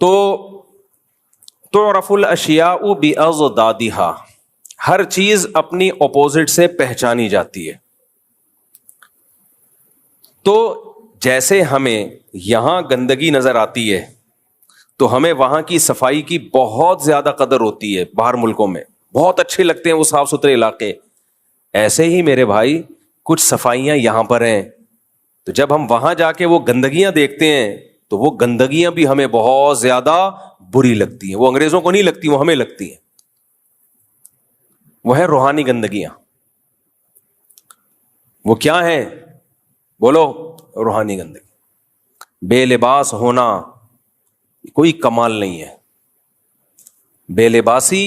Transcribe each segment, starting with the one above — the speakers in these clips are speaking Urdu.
تو تعرف الاشیاء باضدادھا، ہر چیز اپنی اپوزٹ سے پہچانی جاتی ہے. تو جیسے ہمیں یہاں گندگی نظر آتی ہے تو ہمیں وہاں کی صفائی کی بہت زیادہ قدر ہوتی ہے، باہر ملکوں میں بہت اچھے لگتے ہیں وہ صاف ستھرے علاقے. ایسے ہی میرے بھائی کچھ صفائیاں یہاں پر ہیں، تو جب ہم وہاں جا کے وہ گندگیاں دیکھتے ہیں تو وہ گندگیاں بھی ہمیں بہت زیادہ بری لگتی ہیں. وہ انگریزوں کو نہیں لگتی، وہ ہمیں لگتی ہیں. وہ ہے روحانی گندگیاں. وہ کیا ہیں بولو؟ روحانی گندگی. بے لباس ہونا کوئی کمال نہیں ہے. بے لباسی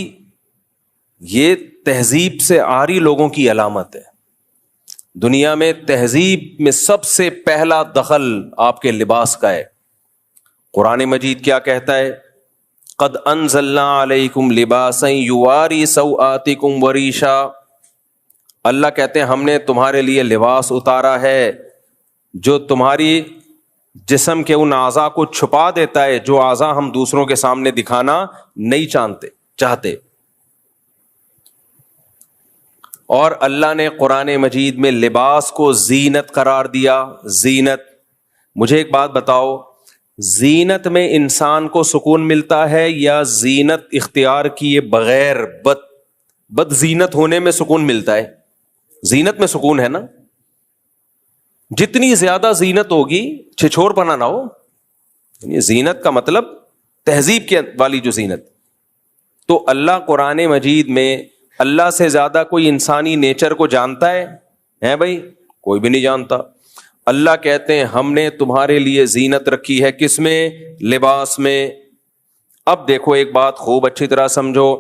یہ تہذیب سے عاری لوگوں کی علامت ہے. دنیا میں تہذیب میں سب سے پہلا دخل آپ کے لباس کا ہے. قرآن مجید کیا کہتا ہے؟ قد انزلنا علیکم لباسا یواری سوآتکم وریشا. اللہ کہتے ہیں ہم نے تمہارے لیے لباس اتارا ہے جو تمہاری جسم کے ان اعضاء کو چھپا دیتا ہے جو اعضاء ہم دوسروں کے سامنے دکھانا نہیں چاہتے. اور اللہ نے قرآن مجید میں لباس کو زینت قرار دیا. زینت. مجھے ایک بات بتاؤ، زینت میں انسان کو سکون ملتا ہے یا زینت اختیار کیے بغیر بد زینت ہونے میں سکون ملتا ہے؟ زینت میں سکون ہے نا. جتنی زیادہ زینت ہوگی چھچور پنا نہ ہو. زینت کا مطلب تہذیب کے والی جو زینت. تو اللہ قرآن مجید میں اللہ سے زیادہ کوئی انسانی نیچر کو جانتا ہے بھائی؟ کوئی بھی نہیں جانتا. اللہ کہتے ہیں ہم نے تمہارے لیے زینت رکھی ہے. کس میں؟ لباس میں. اب دیکھو ایک بات خوب اچھی طرح سمجھو،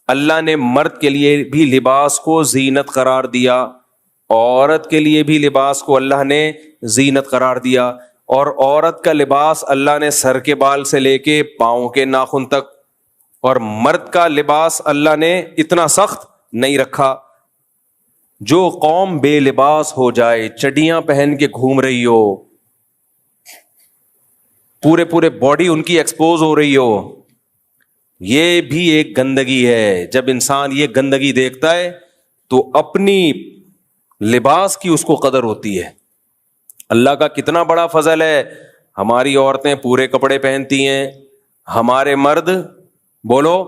اللہ نے مرد کے لیے بھی لباس کو زینت قرار دیا، عورت کے لیے بھی لباس کو اللہ نے زینت قرار دیا. اور عورت کا لباس اللہ نے سر کے بال سے لے کے پاؤں کے ناخن تک، اور مرد کا لباس اللہ نے اتنا سخت نہیں رکھا. جو قوم بے لباس ہو جائے، چڈیاں پہن کے گھوم رہی ہو، پورے باڈی ان کی ایکسپوز ہو رہی ہو، یہ بھی ایک گندگی ہے. جب انسان یہ گندگی دیکھتا ہے تو اپنی لباس کی اس کو قدر ہوتی ہے. اللہ کا کتنا بڑا فضل ہے، ہماری عورتیں پورے کپڑے پہنتی ہیں، ہمارے مرد بولو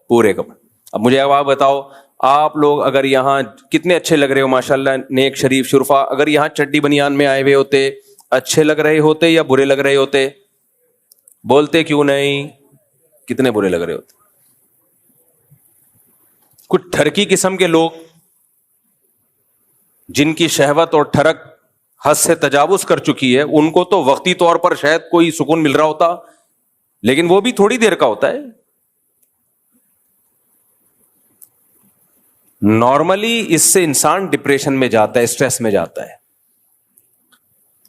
پورے کپڑے. اب مجھے آپ بتاؤ، آپ لوگ اگر یہاں کتنے اچھے لگ رہے ہو ماشاءاللہ، نیک شریف شرفا، اگر یہاں چڈی بنیان میں آئے ہوئے ہوتے اچھے لگ رہے ہوتے یا برے لگ رہے ہوتے؟ بولتے کیوں نہیں؟ کتنے برے لگ رہے ہوتے. کچھ ٹھرکی قسم کے لوگ جن کی شہوت اور ٹھرک حد سے تجاوز کر چکی ہے، ان کو تو وقتی طور پر شاید کوئی سکون مل رہا ہوتا، لیکن وہ بھی تھوڑی دیر کا ہوتا ہے. نارملی اس سے انسان ڈپریشن میں جاتا ہے، اسٹریس میں جاتا ہے.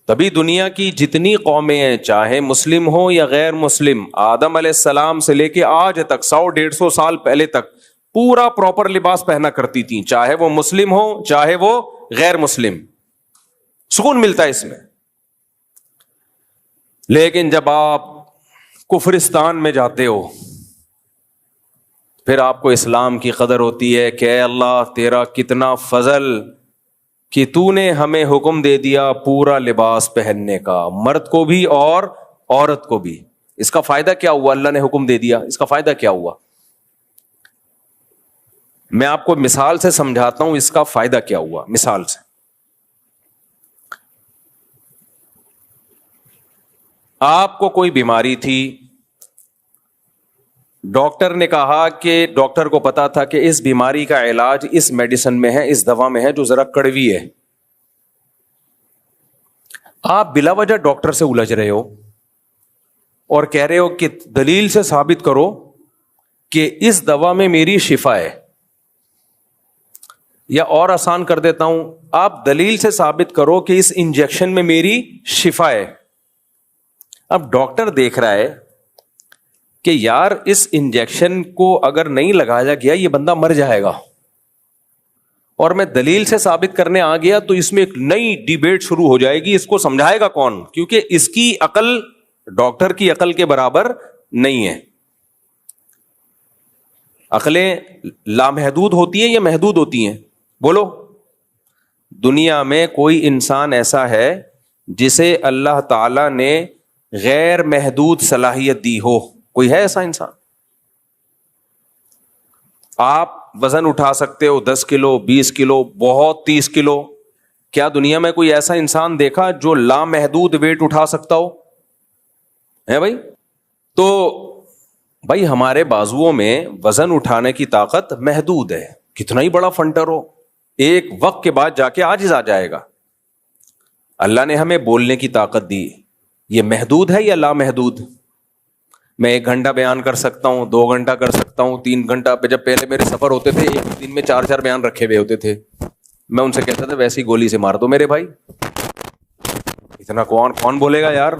تبھی دنیا کی جتنی قومیں ہیں، چاہے مسلم ہو یا غیر مسلم، آدم علیہ السلام سے لے کے آج تک 100-150 سال پہلے تک پورا پراپر لباس پہنا کرتی تھیں، چاہے وہ مسلم ہو چاہے وہ غیر مسلم. سکون ملتا ہے اس میں. لیکن جب آپ کفرستان میں جاتے ہو پھر آپ کو اسلام کی قدر ہوتی ہے کہ اے اللہ تیرا کتنا فضل کہ تو نے ہمیں حکم دے دیا پورا لباس پہننے کا، مرد کو بھی اور عورت کو بھی. اس کا فائدہ کیا ہوا؟ اللہ نے حکم دے دیا، اس کا فائدہ کیا ہوا؟ میں آپ کو مثال سے سمجھاتا ہوں اس کا فائدہ کیا ہوا. مثال سے، آپ کو کوئی بیماری تھی، ڈاکٹر نے کہا کہ ڈاکٹر کو پتا تھا کہ اس بیماری کا علاج اس میڈیسن میں ہے، اس دوا میں ہے جو ذرا کڑوی ہے. آپ بلا وجہ ڈاکٹر سے الجھ رہے ہو اور کہہ رہے ہو کہ دلیل سے ثابت کرو کہ اس دوا میں میری شفا ہے. یا اور آسان کر دیتا ہوں، آپ دلیل سے ثابت کرو کہ اس انجیکشن میں میری شفا ہے. اب ڈاکٹر دیکھ رہا ہے کہ یار اس انجیکشن کو اگر نہیں لگایا گیا یہ بندہ مر جائے گا، اور میں دلیل سے ثابت کرنے آ گیا تو اس میں ایک نئی ڈیبیٹ شروع ہو جائے گی. اس کو سمجھائے گا کون؟ کیونکہ اس کی عقل ڈاکٹر کی عقل کے برابر نہیں ہے. عقلیں لامحدود ہوتی ہیں یا محدود ہوتی ہیں؟ بولو. دنیا میں کوئی انسان ایسا ہے جسے اللہ تعالی نے غیر محدود صلاحیت دی ہو؟ کوئی ہے ایسا انسان؟ آپ وزن اٹھا سکتے ہو 10 کلو 20 کلو بہت 30 کلو. کیا دنیا میں کوئی ایسا انسان دیکھا جو لامحدود ویٹ اٹھا سکتا ہو؟ ہے بھائی؟ تو بھائی ہمارے بازوؤں میں وزن اٹھانے کی طاقت محدود ہے. کتنا ہی بڑا فنٹر ہو ایک وقت کے بعد جا کے عاجز آ جائے گا. اللہ نے ہمیں بولنے کی طاقت دی, یہ محدود ہے یا لامحدود؟ میں 1 گھنٹہ بیان کر سکتا ہوں, 2 گھنٹہ کر سکتا ہوں, 3 گھنٹہ. جب پہلے میرے سفر ہوتے تھے ایک دن میں 4 بیان رکھے ہوئے ہوتے تھے, میں ان سے کہتا تھا ویسی گولی سے مار دو میرے بھائی, اتنا کون بولے گا یار.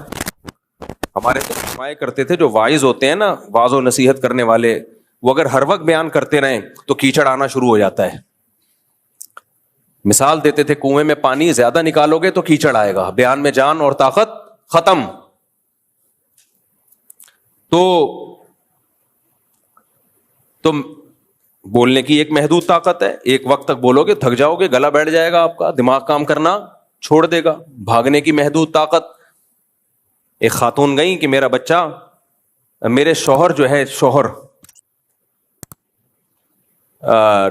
ہمارے تو فرمایا کرتے تھے جو واعظ ہوتے ہیں نا, واعظ و نصیحت کرنے والے, وہ اگر ہر وقت بیان کرتے رہیں تو کیچڑ آنا شروع ہو جاتا ہے. مثال دیتے تھے کنویں میں پانی زیادہ نکالو گے تو کیچڑ آئے گا, بیان میں جان اور طاقت ختم. تو بولنے کی ایک محدود طاقت ہے, ایک وقت تک بولو گے تھک جاؤ گے, گلا بیٹھ جائے گا آپ کا, دماغ کام کرنا چھوڑ دے گا. بھاگنے کی محدود طاقت. ایک خاتون گئی کہ میرا بچہ, میرے شوہر جو ہے شوہر,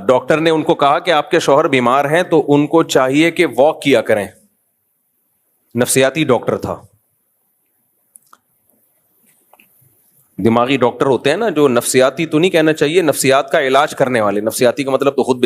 ڈاکٹر نے ان کو کہا کہ آپ کے شوہر بیمار ہیں تو ان کو چاہیے کہ واک کیا کریں. نفسیاتی ڈاکٹر تھا, دماغی ڈاکٹر ہوتے ہیں نا جو نفسیاتی تو نہیں کہنا چاہیے, نفسیات کا علاج کرنے والے. نفسیاتی کا مطلب تو خود